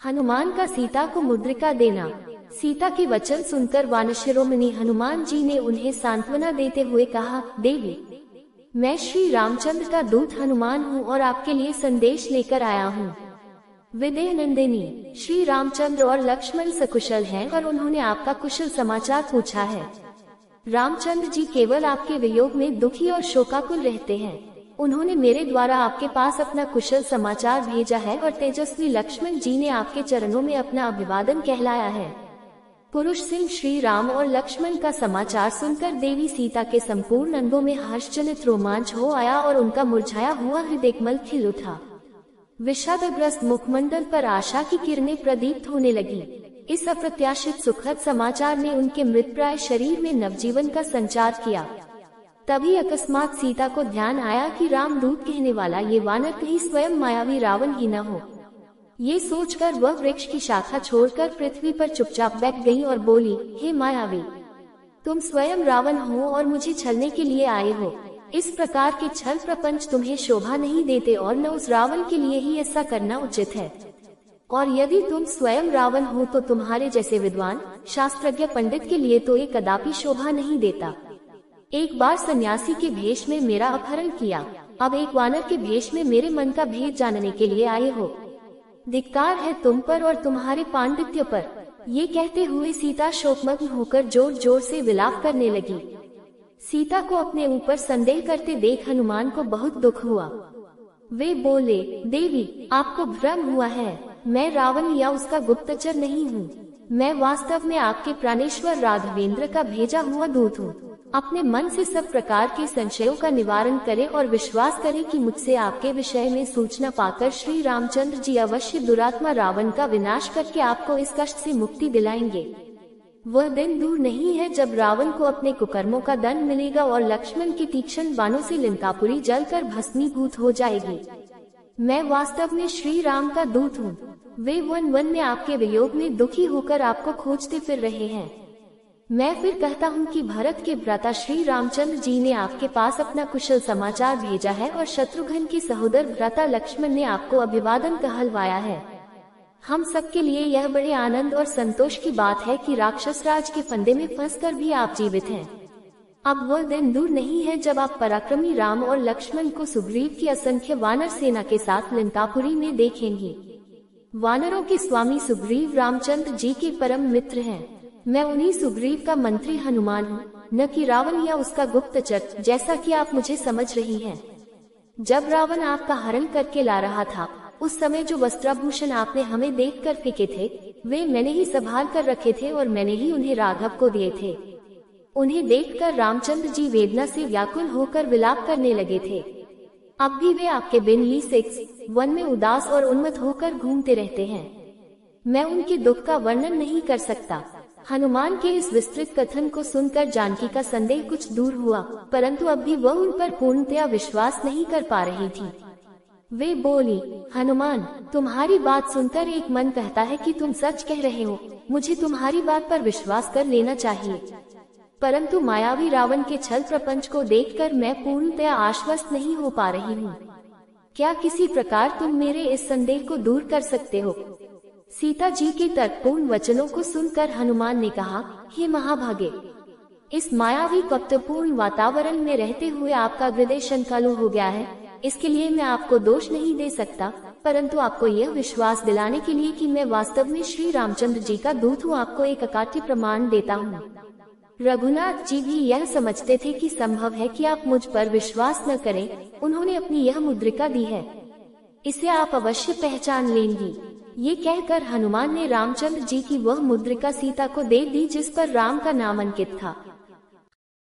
हनुमान का सीता को मुद्रिका देना। सीता के वचन सुनकर वानशिरोमणि हनुमान जी ने उन्हें सांत्वना देते हुए कहा, देवी, मैं श्री रामचंद्र का दूत हनुमान हूँ और आपके लिए संदेश लेकर आया हूँ। विदेह नंदिनी, श्री रामचंद्र और लक्ष्मण सकुशल हैं और उन्होंने आपका कुशल समाचार पूछा है। रामचंद्र जी केवल आपके वियोग में दुखी और शोकाकुल रहते हैं। उन्होंने मेरे द्वारा आपके पास अपना कुशल समाचार भेजा है और तेजस्वी लक्ष्मण जी ने आपके चरणों में अपना अभिवादन कहलाया है। पुरुष सिंह श्री राम और लक्ष्मण का समाचार सुनकर देवी सीता के संपूर्ण अंगों में हर्षजनित रोमांच हो आया और उनका मुरझाया हुआ हृदय कमल खिल उठा। विषादग्रस्त मुखमंडल पर आशा की किरणें प्रदीप्त होने लगी। इस अप्रत्याशित सुखद समाचार ने उनके मृतप्राय शरीर में नवजीवन का संचार किया। तभी अकस्मात सीता को ध्यान आया कि रामदूत कहने वाला ये वानर कहीं स्वयं मायावी रावण ही न हो। ये सोचकर वह वृक्ष की शाखा छोड़कर पृथ्वी पर चुपचाप बैठ गई और बोली, हे मायावी, तुम स्वयं रावण हो और मुझे छलने के लिए आए हो। इस प्रकार के छल प्रपंच तुम्हें शोभा नहीं देते और न उस रावण के लिए ही ऐसा करना उचित है। और यदि तुम स्वयं रावण हो तो तुम्हारे जैसे विद्वान शास्त्रज्ञ पंडित के लिए तो ये कदापि शोभा नहीं देता। एक बार सन्यासी के भेष में मेरा अपहरण किया, अब एक वानर के भेष में मेरे मन का भेद जानने के लिए आए हो। धिक्कार है तुम पर और तुम्हारे पांडित्य पर। ये कहते हुए सीता शोकमग्न होकर जोर जोर से विलाप करने लगी। सीता को अपने ऊपर संदेह करते देख हनुमान को बहुत दुख हुआ। वे बोले, देवी, आपको भ्रम हुआ है। मैं रावण या उसका गुप्तचर नहीं हूँ। मैं वास्तव में आपके प्राणेश्वर राघवेंद्र का भेजा हुआ दूत हूँ। अपने मन से सब प्रकार के संशयों का निवारण करें और विश्वास करें कि मुझसे आपके विषय में सूचना पाकर श्री रामचंद्र जी अवश्य दुरात्मा रावण का विनाश करके आपको इस कष्ट से मुक्ति दिलाएंगे। वह दिन दूर नहीं है जब रावण को अपने कुकर्मों का दंड मिलेगा और लक्ष्मण की तीक्ष्ण बाणों से लंकापुरी जलकर भस्मीभूत हो जाएगी। मैं वास्तव में श्री राम का दूत हूँ। वे वन वन में आपके वियोग में दुखी होकर आपको खोजते फिर रहे हैं। मैं फिर कहता हूँ कि भरत के भ्राता श्री रामचंद्र जी ने आपके पास अपना कुशल समाचार भेजा है और शत्रुघ्न के सहोदर भ्राता लक्ष्मण ने आपको अभिवादन कहलवाया है। हम सबके लिए यह बड़े आनंद और संतोष की बात है कि राक्षस राज के फंदे में फंसकर भी आप जीवित हैं। अब वह दिन दूर नहीं है जब आप पराक्रमी राम और लक्ष्मण को सुग्रीव की असंख्य वानर सेना के साथ लंकापुरी में देखेंगे। वानरों के स्वामी सुग्रीव रामचंद्र जी के परम मित्र हैं। मैं उन्हीं सुग्रीव का मंत्री हनुमान हूँ, न कि रावण या उसका गुप्तचर, जैसा कि आप मुझे समझ रही हैं। जब रावण आपका हरण करके ला रहा था, उस समय जो वस्त्राभूषण आपने हमें देखकर फेंके थे, वे मैंने ही संभाल कर रखे थे और मैंने ही उन्हें राघव को दिए थे। उन्हें देखकर रामचंद्र जी वेदना से व्याकुल होकर विलाप करने लगे थे। अब भी वे आपके बिन ही वन में उदास और उन्मत्त होकर घूमते रहते हैं। मैं उनके दुख का वर्णन नहीं कर सकता। हनुमान के इस विस्तृत कथन को सुनकर जानकी का संदेह कुछ दूर हुआ, परंतु अब भी वह उन पर पूर्णतया विश्वास नहीं कर पा रही थी। वे बोली, हनुमान, तुम्हारी बात सुनकर एक मन कहता है कि तुम सच कह रहे हो। मुझे तुम्हारी बात पर विश्वास कर लेना चाहिए, परंतु मायावी रावण के छल प्रपंच को देखकर मैं पूर्णतया आश्वस्त नहीं हो पा रही हूँ। क्या किसी प्रकार तुम मेरे इस संदेह को दूर कर सकते हो? सीता जी के तर्कपूर्ण वचनों को सुनकर हनुमान ने कहा, हे महाभागे, इस मायावी कपटपूर्ण वातावरण में रहते हुए आपका हृदय शंकालु हो गया है। इसके लिए मैं आपको दोष नहीं दे सकता, परंतु आपको यह विश्वास दिलाने के लिए कि मैं वास्तव में श्री रामचंद्र जी का दूत हूँ, आपको एक अकाट्य प्रमाण देता हूँ। रघुनाथ जी भी यह समझते थे कि संभव है कि आप मुझ पर विश्वास न करें। उन्होंने अपनी यह मुद्रिका दी है, इसे आप अवश्य पहचान लेंगी। ये कहकर हनुमान ने रामचंद्र जी की वह मुद्रिका सीता को दे दी जिस पर राम का नाम अंकित था।